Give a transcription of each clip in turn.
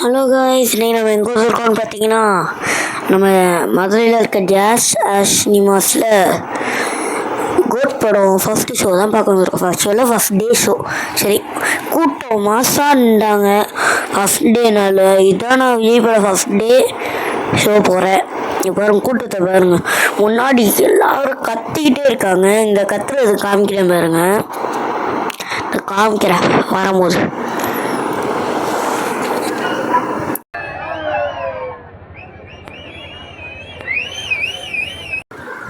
Hello guys, இன்றைக்கி நம்ம எங்கே இருக்கோம்னு பார்த்தீங்கன்னா நம்ம மதுரையில் இருக்க ஜாஸ் சினிமாஸில் கோட் படம் ஃபஸ்ட்டு ஷோ தான் பார்க்க வந்துருக்கோம். ஃபஸ்ட் ஷோவில் ஃபஸ்ட் டே ஷோ. சரி, கூட்டம் மாசாக நின்றாங்க ஃபஸ்ட் டேனால. இதான் நான் விஜய் படம் ஃபஸ்ட் டே ஷோ போகிறேன். இப்போ பாருங்க, கூட்டத்தை பாருங்க. முன்னாடி எல்லோரும் கத்திக்கிட்டே இருக்காங்க. இந்த கத்துறது காமிக்கிறேன் பாருங்க, காமிக்கிறேன் வரும்போது.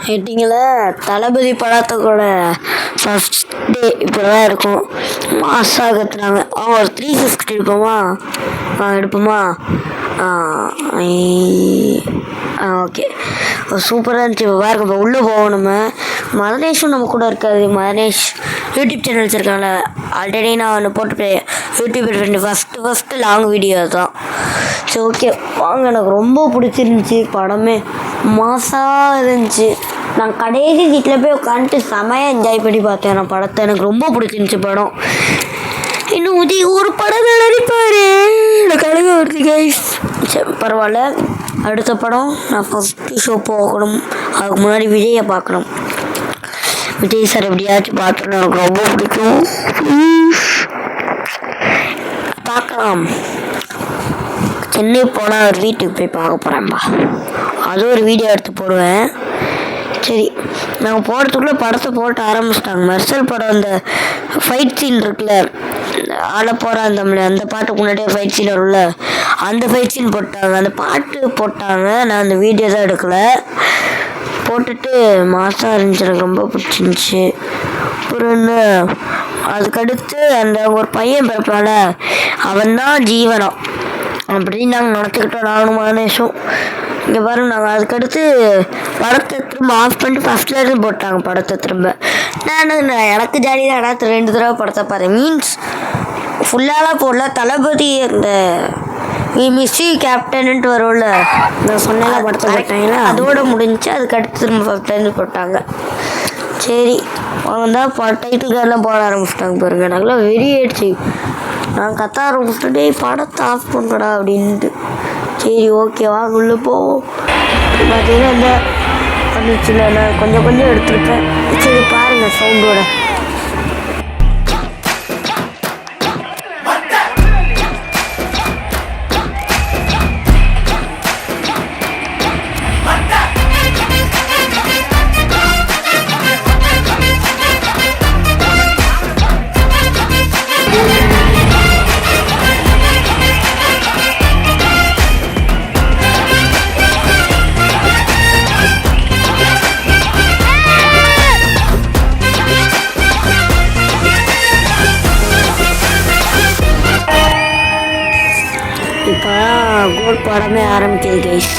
கேட்டிங்களா, தளபதி படத்தோட ஃபஸ்ட் டே இப்போ தான் இருக்கும். மாசாக கத்துனாங்க. ஒரு 360 எடுப்போமா ஓகே, சூப்பராக இருந்துச்சு. இப்போ பாருங்க, இப்போ உள்ளே போவோம். நம்ம மதனேஷும் நம்ம கூட இருக்காது. மதனேஷ் யூடியூப் சேனல் வச்சுருக்காங்கள, ஆல்ரெடி நான் ஒன்று போட்டுப்பேன் யூடியூப் ஃபஸ்ட்டு லாங் வீடியோ தான். சரி, ஓகே வாங்க. எனக்கு ரொம்ப பிடிச்சிருந்துச்சி படமே, மாசாக இருந்துச்சு. நான் கடைசி சீட்டில் போய் உட்காந்துட்டு செமையாக என்ஜாய் பண்ணி பார்த்தேன் நான் படத்தை. எனக்கு ரொம்ப பிடிச்சிருந்துச்சி படம். இன்னும் ஒரு படம் நடிப்பார், எனக்கு அழுக வருது கைஸ். சரி பரவாயில்ல, அடுத்த படம் நான் ஃபஸ்ட்டு ஷோ போகணும். அதுக்கு முன்னாடி விஜயை பார்க்கணும். விஜய் சார் எப்படியாச்சும் பார்த்துன்னு எனக்கு ரொம்ப பிடிக்கும். பார்க்கலாம். சென்னை போனால் ஒரு வீட்டுக்கு போய் பார்க்க போகிறேன்பா. அது ஒரு வீடியோ எடுத்து போடுவேன். சரி, நாங்கள் போகிறதுக்குள்ளே படத்தை போட்டு ஆரம்பிச்சிட்டாங்க. மெர்சல் படம் அந்த ஃபைட் சீன் இருக்குல்ல, ஆள போகிறான் தமிழ், அந்த பாட்டுக்கு முன்னாடியே ஃபைட் சீன் வரும்ல, அந்த ஃபைட் சீன் போட்டாங்க. அந்த பாட்டு போட்டாங்க. நான் அந்த வீடியோ தான் எடுக்கலை. போட்டுட்டு மாசாக இருந்துச்சு, எனக்கு ரொம்ப பிடிச்சிருந்துச்சி. அப்புறம் என்ன, அதுக்கடுத்து அந்த ஒரு பையன் பிறப்பால, அவன் தான் ஜீவனம் அப்படின்னு நாங்கள் நினச்சிக்கிட்டோம், நானும் மகனேஷும். இங்கே பாருங்க, நாங்கள் அதுக்கடுத்து படத்தை திரும்ப ஆஃப் பண்ணிட்டு ஃபஸ்ட்லேருந்து போட்டாங்க படத்தை திரும்ப. நான் எனக்கு ஜாலி தான். ஆனால் 2 தடவை படத்தை பாரு, மீன்ஸ் ஃபுல்லாலாம் போடல. தளபதி அந்த மிஸ் யூ கேப்டன்ட்டு வரும்ல, நான் சொன்னேன் படத்தை போட்டாங்களா, அதோடு முடிஞ்சு. அதுக்கடுத்து திரும்ப ஃபஸ்ட்லேருந்து போட்டாங்க. சரி அவங்க தான் டைட்டில் கார்டெலாம் போட ஆரம்பிச்சிட்டாங்க பாருங்க. நல்லா வெறி ஆயிடுச்சு. நான் கத்த ஆரம்பிச்சுட்டு, டேய் படத்தை ஆஃப் பண்ணுறடா அப்படின்ட்டு. சரி ஓகே வாங்க உள்ளே போவோம். பார்த்தீங்கன்னா இந்த வந்துச்சுல, நான் கொஞ்சம் எடுத்துருக்கேன். சரி பாருங்கள் சவுண்டோட. இப்போ கோட் படமே ஆரம்பிக்குது கைஸ்.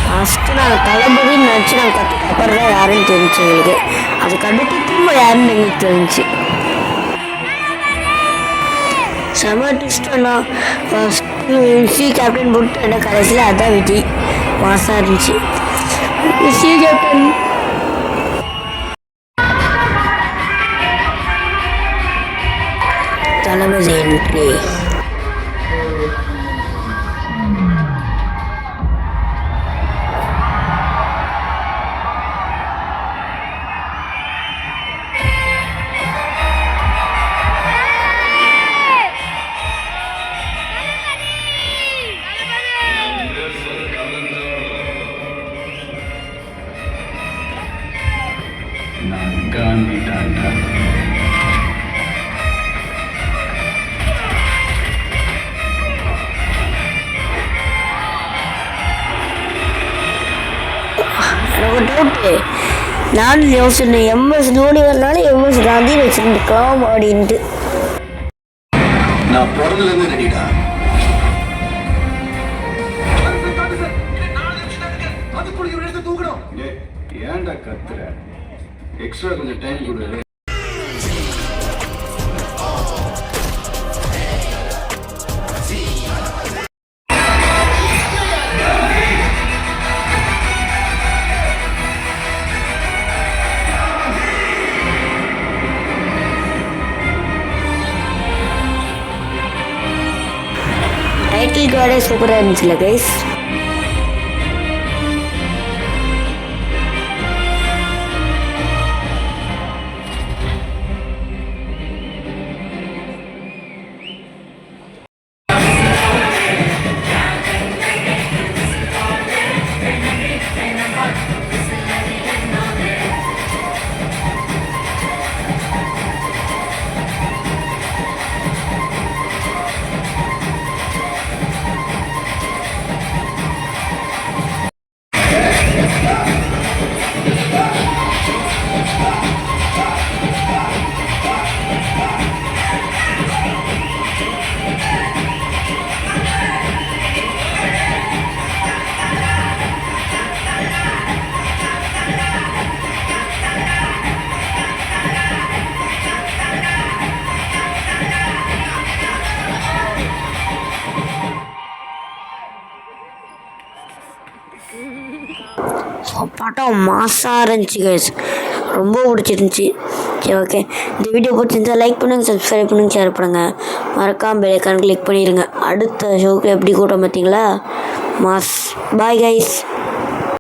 ஃபஸ்ட்டு நாங்கள் தளபதின்னு நினச்சி நாங்கள் அப்புறம் தான் யாருன்னு தெரிஞ்சு எங்களுக்கு. அதுக்கடுத்து திரும்ப யாருன்னு எங்களுக்கு தெரிஞ்சு. செம ட்விஸ்ட்னா ஃபஸ்ட்டு சி கேப்டன் போட்டு என்ன கடைசியில் அதான் விஜய். மாசாக இருந்துச்சு சி கேப்டன். தளபதி என்ட்ரி. எனக்கு டவுட்டு, நானும் யோசிச்சேன் எம்எஸ் தோனி வரனால எம்எஸ் காந்தி வச்சுருந்துக்கலாம் அப்படின்ட்டு. நான் பிறந்தலேருந்து ரெடிடா. ஏன்டா கத்துற? எக்ஸ்ட்ரா கொஞ்சம் டைம் கொடு. டைட்டில் கார்டே சூப்பராக இருந்துச்சுல்ல கைஸ். படம் மாசாக இருந்துச்சு கைஸ், ரொம்ப பிடிச்சிருந்துச்சி. சரி ஓகே, இந்த வீடியோ பிடிச்சிருந்தா லைக் பண்ணுங்கள், சப்ஸ்கிரைப் பண்ணுங்கள், ஷேர் பண்ணுங்கள், மறக்காமல் பெல் ஐக்கான் கிளிக் பண்ணிடுங்க. அடுத்த ஷோக்கு எப்படி கூட்டம் பார்த்தீங்களா? மாஸ். Bye guys.